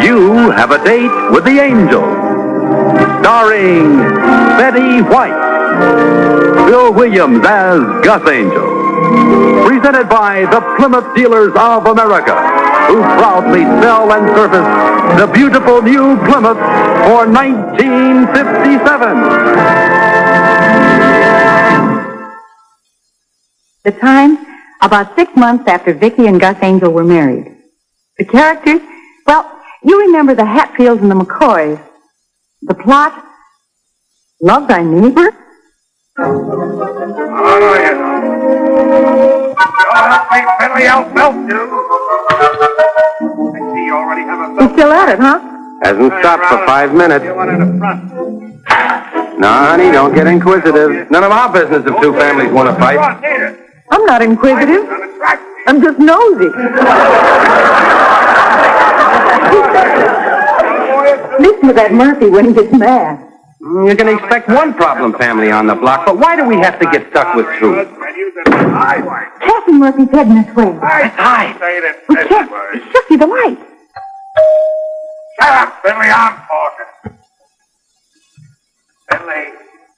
You have a date with the angel, starring Betty White, Bill Williams as Gus Angel, presented by the Plymouth Dealers of America, who proudly sell and service the beautiful new Plymouth for 1957. The time, about 6 months after Vicki and Gus Angel were married. The characters, well, you remember the Hatfields and the McCoys. The plot, love thy neighbor? Oh, you know. You'll help me, Finley, I'll help you. I see you already have a... You're still at it, huh? Hasn't stopped for 5 minutes. No, honey, don't get inquisitive. None of our business if two families want to fight. I'm not inquisitive. I'm just nosy. Listen to that Murphy when he gets mad. You can expect one problem family on the block, but why do we have to get stuck with two? Kathy Murphy's heading this way. Let's hide. We can't. She'll see the light. Shut up, Finley, I'm talking. Finley.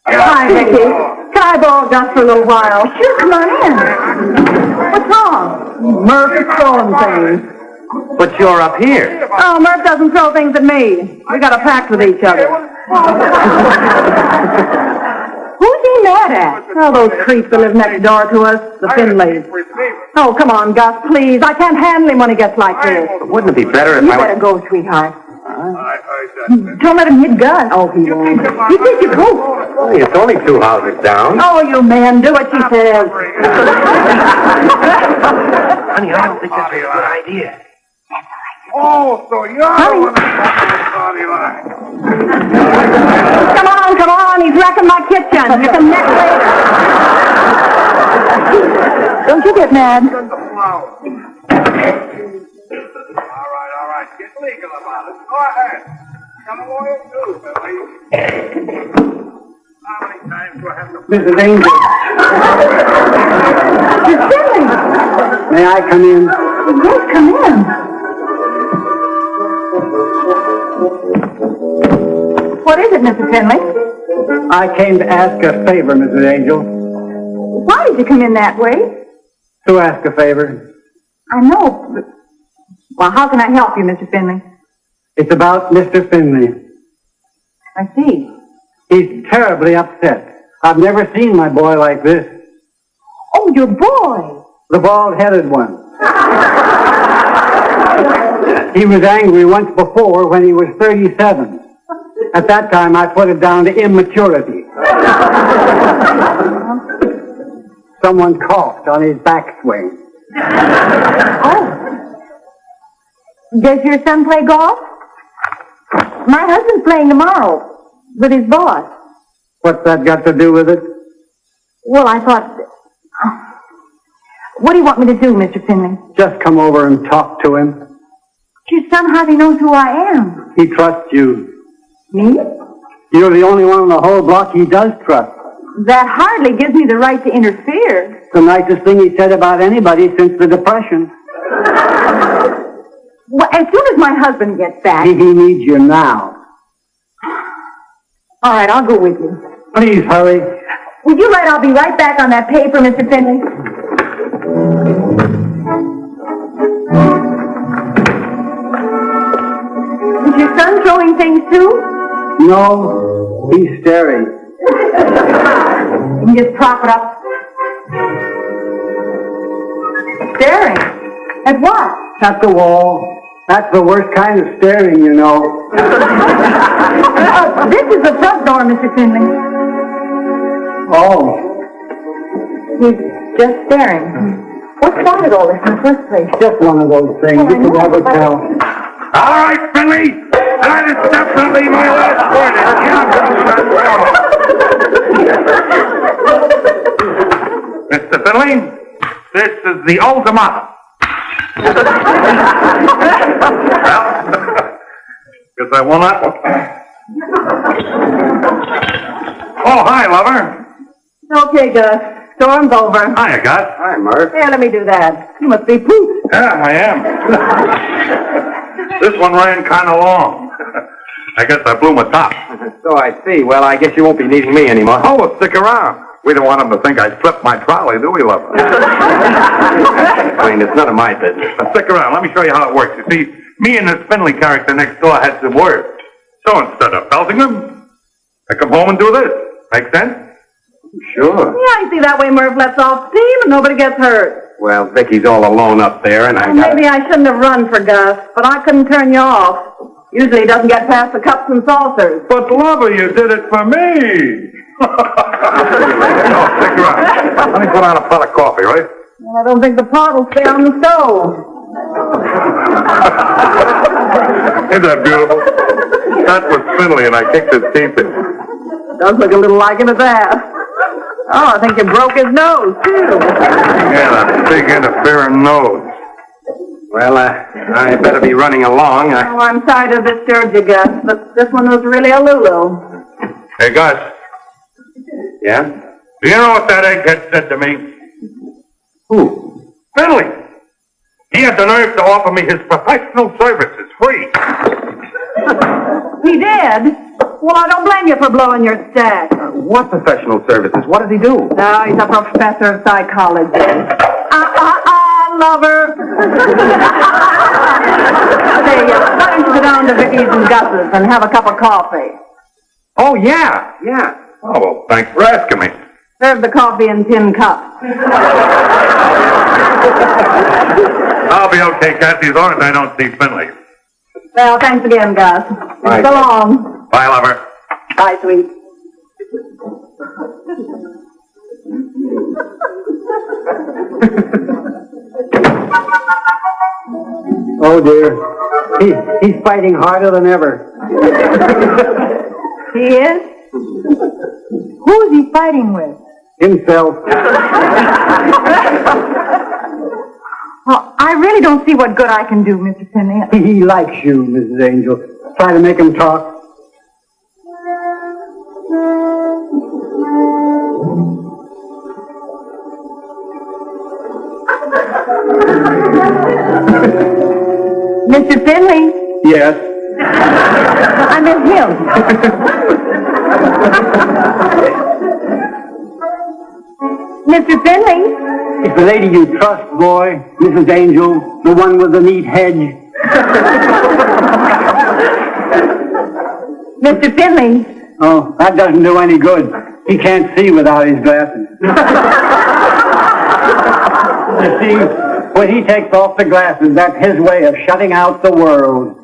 Hi, Vicki. Can I borrow Gus for a little while? Sure, come on in. What's wrong? Murphy's throwing things. But you're up here. Oh, Murph doesn't throw things at me. We got a pact with each other. Who's he mad at? Oh, those creeps that live next door to us, the Finleys. Oh, come on, Gus, please. I can't handle him when he gets like this. Wouldn't it be better if You I better were... go, sweetheart. Don't let him hit Gus. Oh, he won't. You take your coat. Hey, it's only 2 houses down. Oh, you man, do what she says. Honey, I don't think that's a good idea. Oh, so you're the one that's party line. Come on. He's wrecking my kitchen. You can neck later. Don't you get mad. All right. Get legal about it. Go ahead. Come a lawyer too, Billy. How many times do I have to... Mrs. Angel. You're silly. May I come in? Yes, come in. What is it, Mr. Finley? I came to ask a favor, Mrs. Angel. Why did you come in that way? To ask a favor. I know, but... Well, how can I help you, Mr. Finley? It's about Mr. Finley. I see. He's terribly upset. I've never seen my boy like this. Oh, your boy. The bald-headed one. He was angry once before when he was 37. At that time, I put it down to immaturity. Someone coughed on his backswing. Oh. Does your son play golf? My husband's playing tomorrow with his boss. What's that got to do with it? Well, I thought... What do you want me to do, Mr. Finley? Just come over and talk to him. Your son hardly knows who I am. He trusts you. Me? You're the only one on the whole block he does trust. That hardly gives me the right to interfere. It's the nicest thing he said about anybody since the Depression. Well, as soon as my husband gets back... He needs you now. All right, I'll go with you. Please hurry. Would you write, I'll be right back on that paper, Mr. Finley? Is your son throwing things too? No, he's staring. You can just prop it up. Staring? At what? At the wall. That's the worst kind of staring, you know. This is the front door, Mr. Finley. Oh, He's just staring. What started all this in the first place? just one of those things. Well, I You can know, never but- tell. All right, Finley. That is definitely my last word. Mr. Finley, this is the ultimatum. Guess I won that one. Oh, hi, lover. Okay, Gus. Storm's over. Hiya, Gus. Hi, Murph. Here, let me do that. You must be pooped. Yeah, I am. This one ran kind of long. I guess I blew my top. So I see. Well, I guess you won't be needing me anymore. Oh, well, stick around. We don't want them to think I slipped my trolley, do we, lover? I mean, it's none of my business. Now, stick around. Let me show you how it works. You see, me and this Finley character next door had some words. So instead of pelting them, I come home and do this. Make sense? Sure. Yeah, you see, that way Murph lets off steam and nobody gets hurt. Well, Vicky's all alone up there, and I got... Maybe I shouldn't have run for Gus, but I couldn't turn you off. Usually he doesn't get past the cups and saucers. But, lover, you did it for me. No, stick around. Let me put on a pot of coffee, right? Well, I don't think the pot will stay on the stove. Isn't that beautiful? That was Finley, and I kicked his teeth in. Does look a little like it at that. Oh, I think you broke his nose, too. Yeah, that big interfering nose. Well, I better be running along. Oh, I'm sorry to disturb you, Gus, but this one was really a Lulu. Hey, Gus, Yeah? do you know what that egghead said to me? Who? Finley! He had the nerve to offer me his professional services free. He did? Well, I don't blame you for blowing your stack. What professional services? What does he do? No, he's a professor of psychology. Lover. Say, why don't you go down to Vicky's and Gus's and have a cup of coffee? Oh, yeah. Oh, well, thanks for asking me. Serve the coffee in tin cups. I'll be okay, Kathy, as long as I don't see Finley. Well, thanks again, Gus. Bye. So long. Bye, lover. Bye, sweet. Oh, dear. He's fighting harder than ever. He is? Who's he fighting with? Himself. Well, I really don't see what good I can do, Mr. Finley. He likes you, Mrs. Angel. Try to make him talk. Mr. Finley, Yes. I meant him. Mr. Finley? It's the lady you trust, boy. Mrs. Angel, the one with the neat hedge. Mr. Finley? Oh, that doesn't do any good. He can't see without his glasses. You see, when he takes off the glasses, that's his way of shutting out the world.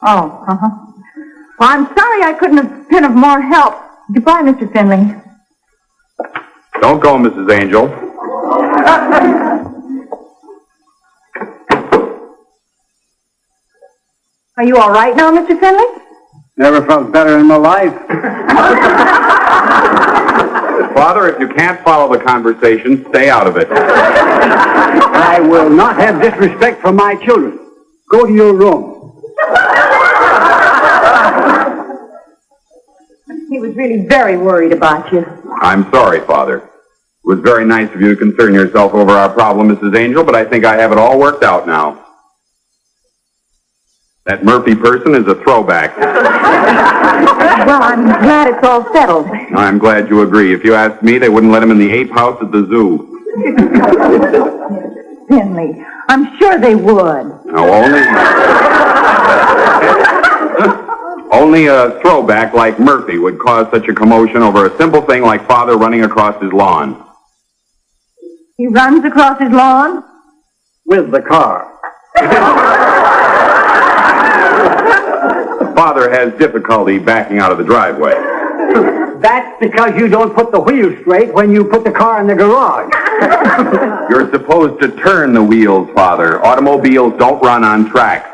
Oh, uh-huh. Well, I'm sorry I couldn't have been of more help. Goodbye, Mr. Finley. Don't go, Mrs. Angel. Are you all right now, Mr. Finley? Never felt better in my life. Father, if you can't follow the conversation, stay out of it. I will not have disrespect for my children. Go to your room. He was really very worried about you. I'm sorry, Father. It was very nice of you to concern yourself over our problem, Mrs. Angel, but I think I have it all worked out now. That Murphy person is a throwback. Well, I'm glad it's all settled. I'm glad you agree. If you asked me, they wouldn't let him in the ape house at the zoo. Finley, I'm sure they would. No, only a throwback like Murphy would cause such a commotion over a simple thing like Father running across his lawn. He runs across his lawn? With the car. Father has difficulty backing out of the driveway. That's because you don't put the wheels straight when you put the car in the garage. You're supposed to turn the wheels, Father. Automobiles don't run on tracks.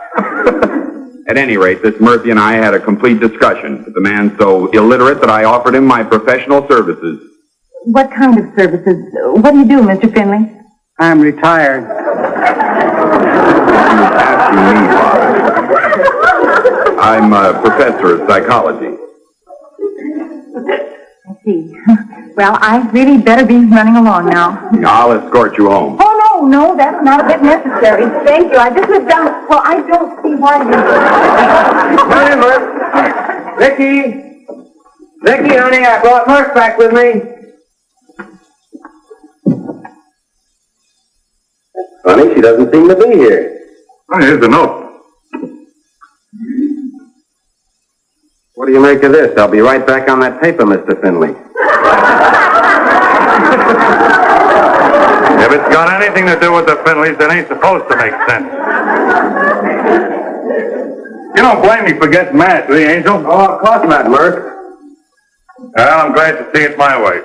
At any rate, this Murphy and I had a complete discussion. But the man's so illiterate that I offered him my professional services. What kind of services? What do you do, Mr. Finley? I'm retired. Asking me, Father. I'm a professor of psychology. I see. Well, I really better be running along now. I'll escort you home. Oh, no, that's not a bit necessary. Thank you. I just lived down. Well, I don't see why you... Come in, Murph. Vicky, honey, I brought Murph back with me. Funny, she doesn't seem to be here. Oh, here's the note. What do you make of this? I'll be right back on that paper, Mr. Finley. If it's got anything to do with the Finleys, it ain't supposed to make sense. You don't blame me for getting mad, do you, Angel? Oh, of course not, Murph. Well, I'm glad to see it my way.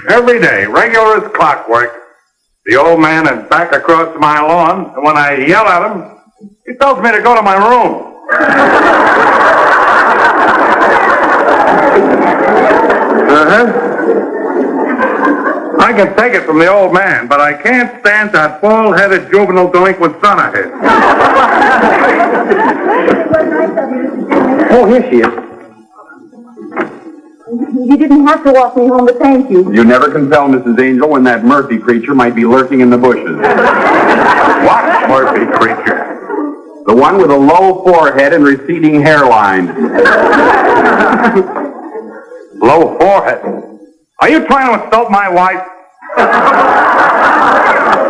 Every day, regular as clockwork, the old man is back across my lawn, and when I yell at him, he tells me to go to my room. I can take it from the old man, but I can't stand that bald-headed juvenile delinquent son of his. Oh, here she is. You didn't have to walk me home, but thank you. You never can tell, Mrs. Angel, when that Murphy creature might be lurking in the bushes. What Murphy creature? The one with a low forehead and receding hairline. Low forehead. Are you trying to insult my wife?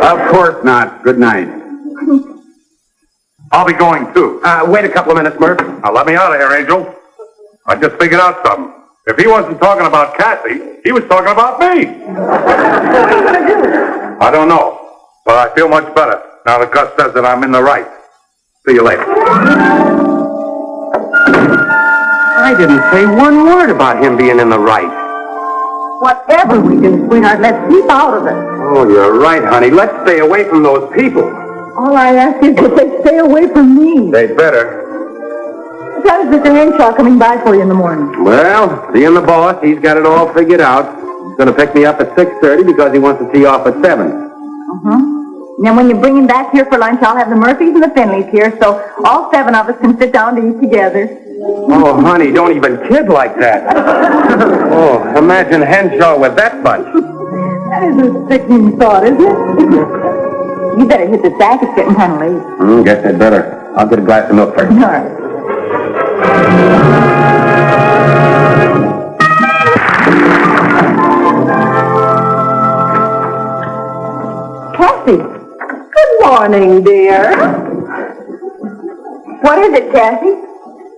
Of course not. Good night. I'll be going too. Wait a couple of minutes, Murph. Now let me out of here, Angel. I just figured out something. If he wasn't talking about Kathy, he was talking about me. I don't know, but I feel much better now that Gus says that I'm in the right. See you later. I didn't say one word about him being in the right. Whatever we do, sweetheart, let's keep out of it. Oh, you're right, honey. Let's stay away from those people. All I ask is that they stay away from me. They'd better. That is Mr. Henshaw coming by for you in the morning. Well, being the boss, he's got it all figured out. He's going to pick me up at 6:30 because he wants to see you off at 7. And then when you bring him back here for lunch, I'll have the Murphys and the Finleys here, so all 7 of us can sit down to eat together. Oh, honey, don't even kid like that. Oh, imagine Henshaw with that bunch. That is a sickening thought, isn't it? You better hit the sack. It's getting kind of late. Guess I'd better. I'll get a glass of milk first. All right. Kathy. Good morning, dear. What is it, Kathy?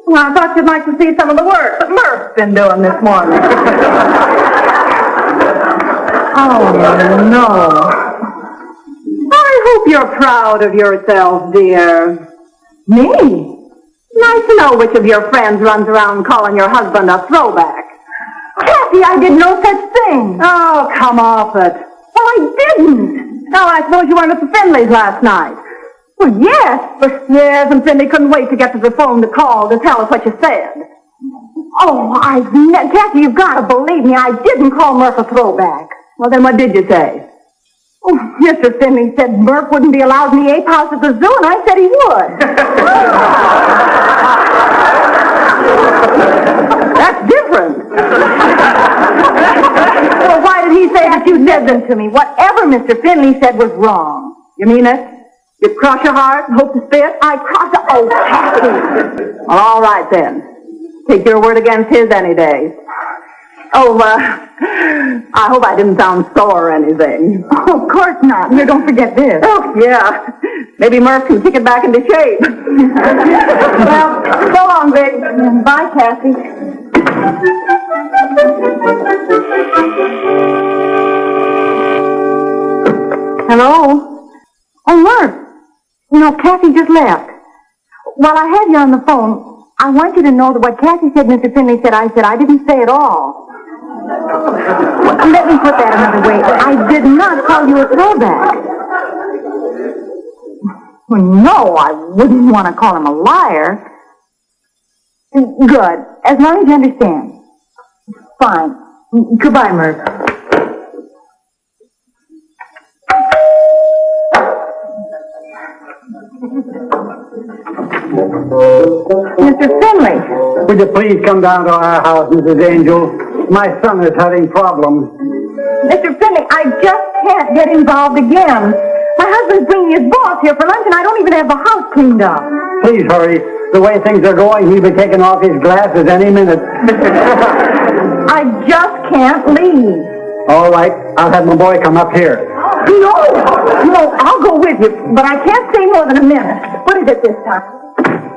Well, I thought you'd like to see some of the work that Murph's been doing this morning. Oh, no. I hope you're proud of yourself, dear. Me? Nice to know which of your friends runs around calling your husband a throwback. Kathy, I did no such thing. Oh, come off it. Well, I didn't. Now, I suppose you weren't at the Finleys last night. Well, yes. Yes, and Finley couldn't wait to get to the phone to call to tell us what you said. Oh, Kathy, you've got to believe me. I didn't call Murph a throwback. Well, then what did you say? Oh, Mr. Finley said Murph wouldn't be allowed in the ape house at the zoo, and I said he would. That's different. Well, why did he say that you said them to me? Whatever Mr. Finley said was wrong. You mean it? You cross your heart and hope to spit? I cross it. Oh, Kathy. Well, all right then. Take your word against his any day. Oh, I hope I didn't sound sore or anything. Oh, of course not. Here, don't forget this. Oh, yeah. Maybe Murph can kick it back into shape. Well, so long, Vic. Bye, Kathy. Hello? Oh, Murph. No, Kathy just left. While I have you on the phone, I want you to know that what Kathy said, Mr. Finley said, I didn't say at all. Let me put that another way. I did not call you a throwback. Well, no, I wouldn't want to call him a liar. Good. As long as you understand. Fine. Goodbye, Murph. Mr. Finley. Would you please come down to our house, Mrs. Angel? My son is having problems. Mr. Finley, I just can't get involved again. My husband's bringing his boss here for lunch, and I don't even have the house cleaned up. Please hurry. The way things are going, he'll be taking off his glasses any minute. I just can't leave. All right, I'll have my boy come up here. No, I'll go with you, but I can't stay more than a minute. What is it this time?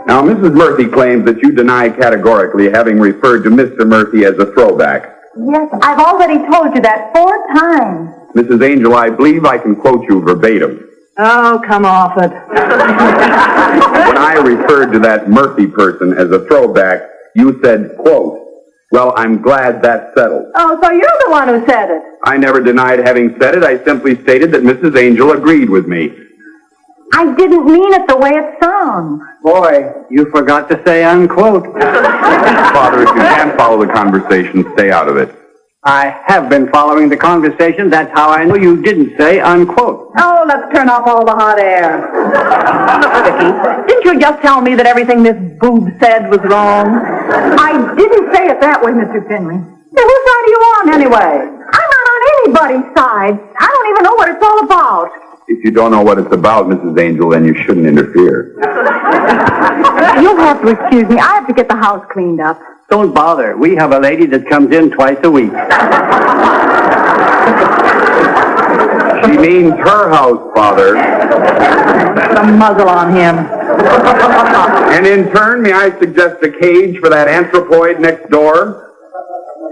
Now, Mrs. Murphy claims that you deny categorically having referred to Mr. Murphy as a throwback. Yes, I've already told you that 4 times. Mrs. Angel, I believe I can quote you verbatim. Oh, come off it. When I referred to that Murphy person as a throwback, you said, quote, "Well, I'm glad that's settled." Oh, so you're the one who said it. I never denied having said it. I simply stated that Mrs. Angel agreed with me. I didn't mean it the way it sounds. Boy, you forgot to say unquote. Father, if you can't follow the conversation, stay out of it. I have been following the conversation. That's how I know you didn't say unquote. Oh, let's turn off all the hot air. Vicky, didn't you just tell me that everything this boob said was wrong? I didn't say it that way, Mr. Finley. Then whose side are you on, anyway? I'm not on anybody's side. I don't even know what it's all about. If you don't know what it's about, Mrs. Angel, then you shouldn't interfere. You'll have to excuse me. I have to get the house cleaned up. Don't bother. We have a lady that comes in twice a week. She means her house, Father. Put a muzzle on him. And in turn, may I suggest a cage for that anthropoid next door?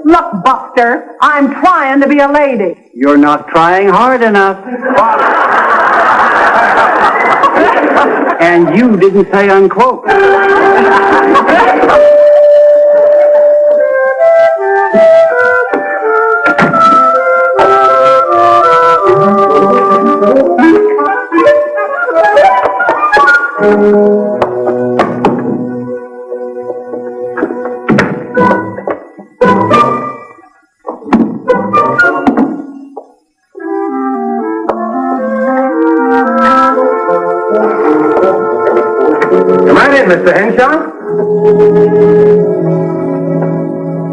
Look, Buster, I'm trying to be a lady. You're not trying hard enough. And you didn't say unquote. Come right in, Mr. Henshaw.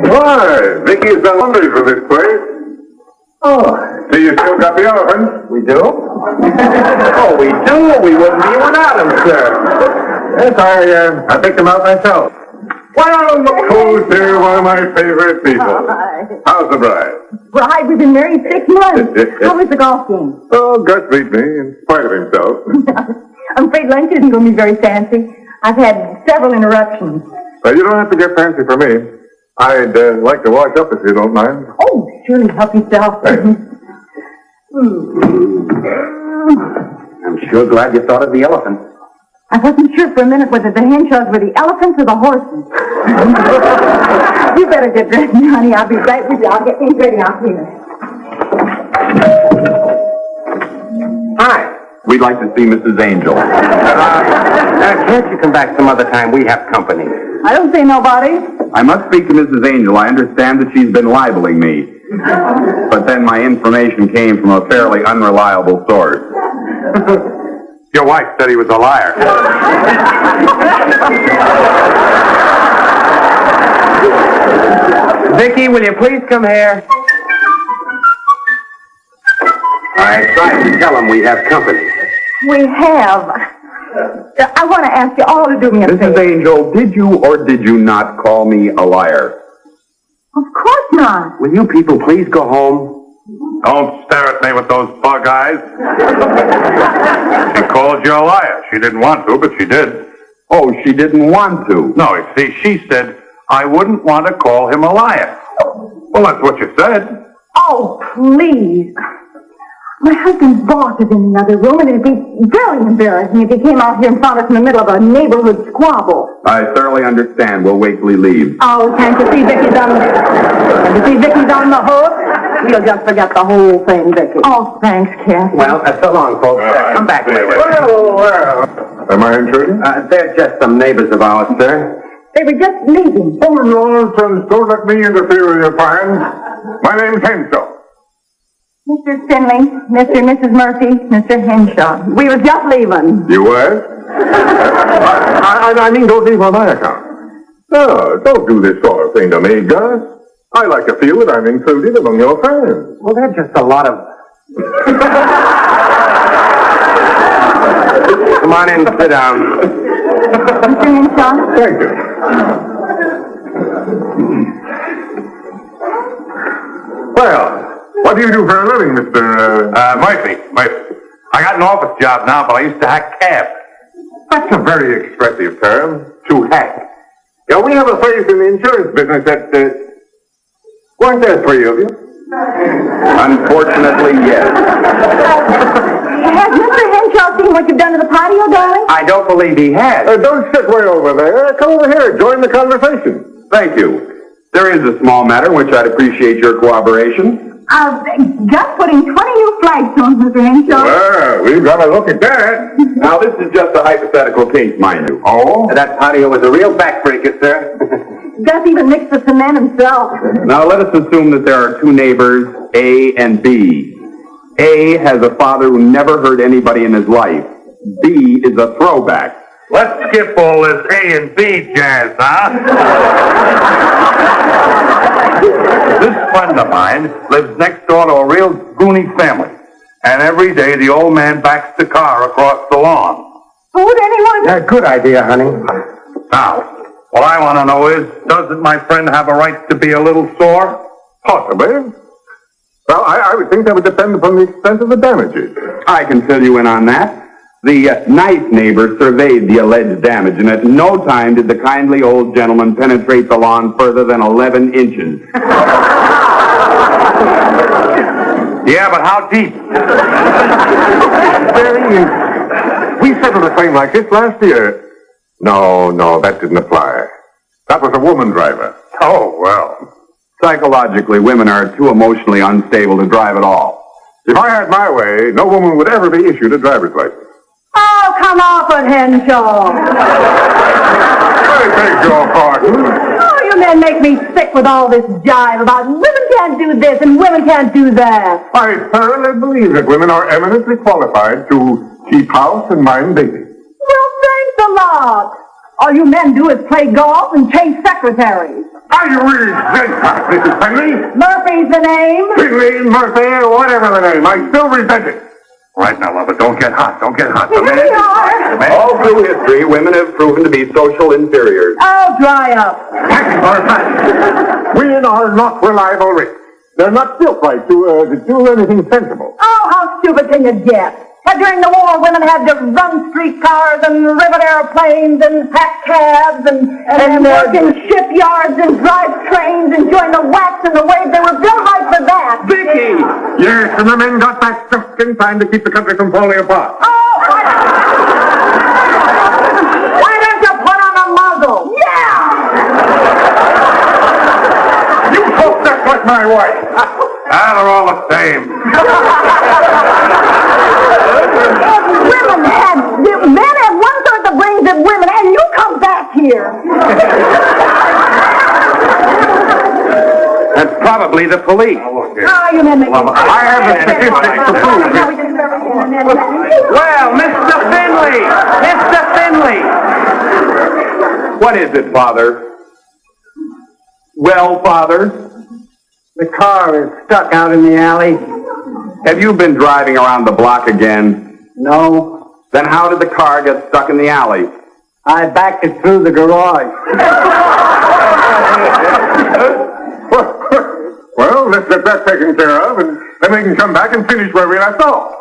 Why, Vicky's done wonders for this place. Oh, See, you still got the elephants. we do? Oh, we do? We wouldn't be without them, sir. Yes, I picked them out myself. Well, look who's here, one of my favorite people. Hi. How's the bride? Bride, we've been married 6 months. How was the golf game? Oh, Gus beat me in spite of himself. I'm afraid lunch isn't going to be very fancy. I've had several interruptions. You don't have to get fancy for me. I'd like to wash up if you don't mind. Oh, surely help yourself. Thanks. I'm sure glad you thought of the elephant. I wasn't sure for a minute whether the Henshaws were the elephants or the horses. You better get dressed, honey. I'll be right with you. I'll get things ready out here. Hi. We'd like to see Mrs. Angel. Can't you come back some other time? We have company. I don't see nobody. I must speak to Mrs. Angel. I understand that she's been libeling me. But then my information came from a fairly unreliable source. Your wife said he was a liar. Vicky, will you please come here? I tried to tell him we have company. We have. I want to ask you all to do me a Mrs. favor. Angel, did you or did you not call me a liar? Of course not. Will you people please go home? Don't stare at me with those bug eyes. She called you a liar. She didn't want to, but she did. Oh, she didn't want to. No, you see, she said, I wouldn't want to call him a liar. Well, that's what you said. Oh, please. My husband's boss is in the other room, and it'd be very embarrassing if he came out here and found us in the middle of a neighborhood squabble. I thoroughly understand. We'll wait till he leaves. Oh, can't you see Vicky's on the hook? You'll just forget the whole thing, Vicky. Oh, thanks, Kathy. Well, so long, folks. Come back later. Well. Am I intruding? They're just some neighbors of ours, sir. They were just leaving. Oh, nonsense. Don't let me interfere with your plans. My name's Henshaw. Mr. Finley, Mr. and Mrs. Murphy, Mr. Henshaw. We were just leaving. You were? I mean, don't leave on my account. No, don't do this sort of thing to me, Gus. I like to feel that I'm included among your friends. Well, that's just a lot of... Come on in, sit down. Mr. Henshaw? Thank you. Well, what do you do for a living, Mr. Murphy. I got an office job now, but I used to hack cabs. That's a very expressive term, to hack. Yeah, we have a phrase in the insurance business that, weren't there three of you? Unfortunately, yes. Has Mr. Henshaw seen what you've done to the patio, darling? I don't believe he has. Don't sit way over there. Come over here, join the conversation. Thank you. There is a small matter in which I'd appreciate your cooperation. Just putting 20 new flagstones, Mr. Henshaw. Well, we've got to look at that. Now, this is just a hypothetical case, mind you. Oh? That patio was a real backbreaker, sir. Gus even mixed the cement himself. Now, let us assume that there are two neighbors, A and B. A has a father who never hurt anybody in his life. B is a throwback. Let's skip all this A and B jazz, huh? This friend of mine lives next door to a real goony family. And every day the old man backs the car across the lawn. Food, anyone? Good idea, honey. Now, what I want to know is, doesn't my friend have a right to be a little sore? Possibly. Well, I would think that would depend upon the extent of the damages. I can fill you in on that. The nice neighbor surveyed the alleged damage, and at no time did the kindly old gentleman penetrate the lawn further than 11 inches. Yeah, but how deep? Very easy. We settled a claim like this last year. No, that didn't apply. That was a woman driver. Oh, well. Psychologically, women are too emotionally unstable to drive at all. If I had my way, no woman would ever be issued a driver's license. Oh, come off it, Henshaw. I beg your pardon. Oh, you men make me sick with all this jive about women can't do this and women can't do that. I thoroughly believe that women are eminently qualified to keep house and mind baby. Well, thanks a lot. All you men do is play golf and chase secretaries. Are you really that, Mrs. Finley? Murphy's the name. Finley, Murphy, whatever the name, I still resent it. Right now, lover, don't get hot. Don't get hot. Here we are. All through history, women have proven to be social inferiors. Oh, dry up. Women are not reliable risks. They're not built right to do anything sensible. Oh, how stupid can you get? During the war, women had to run streetcars and rivet airplanes and pack cabs and work in shipyards and drive trains and join the wax and the waves. They were built right for that. Vicky! Yes, and the men got back just in time to keep the country from falling apart. Oh, why don't you put on a muzzle? Yeah! You talk just like my wife. They're all the same. Men have one-third the brains of women, and you come back here. That's probably the police. Oh, you men make me... I have the statistics to prove it. Well, Mr. Finley! Mr. Finley! What is it, Father? Well, Father? The car is stuck out in the alley. Have you been driving around the block again? No. Then how did the car get stuck in the alley? I backed it through the garage. Well, let's get that taken care of, and then we can come back and finish where we left off.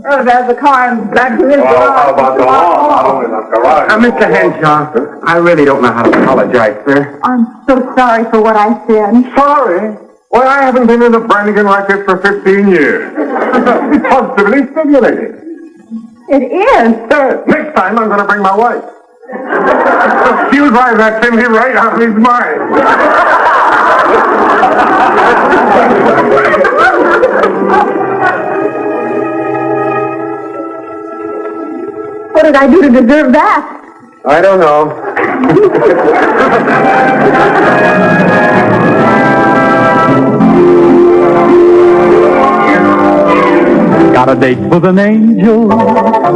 There's the car and back to his Well, how about the lawn? Not only the garage. Mr. Henshaw, I really don't know how to apologize, sir. I'm so sorry for what I said. Sorry? Why, I haven't been in a Brannigan like this for 15 years. It's positively stimulating. It is. Next time, I'm going to bring my wife. She'll drive that Finley right out of his mind. What did I do to deserve that? I don't know. Got Got a date with an angel,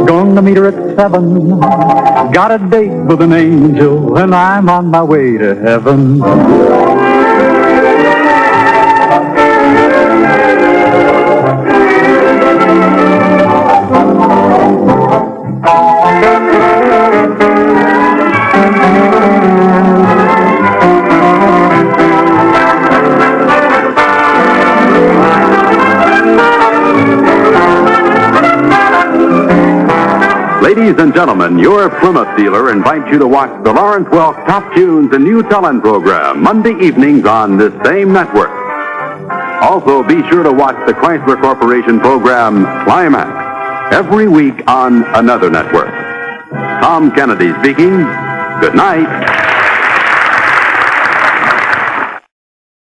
going to meet her at 7. Got a date with an angel, and I'm on my way to heaven. Ladies and gentlemen, your Plymouth dealer invites you to watch the Lawrence Welk Top Tunes and New Talent program Monday evenings on this same network. Also, be sure to watch the Chrysler Corporation program Climax every week on another network. Tom Kennedy speaking. Good night.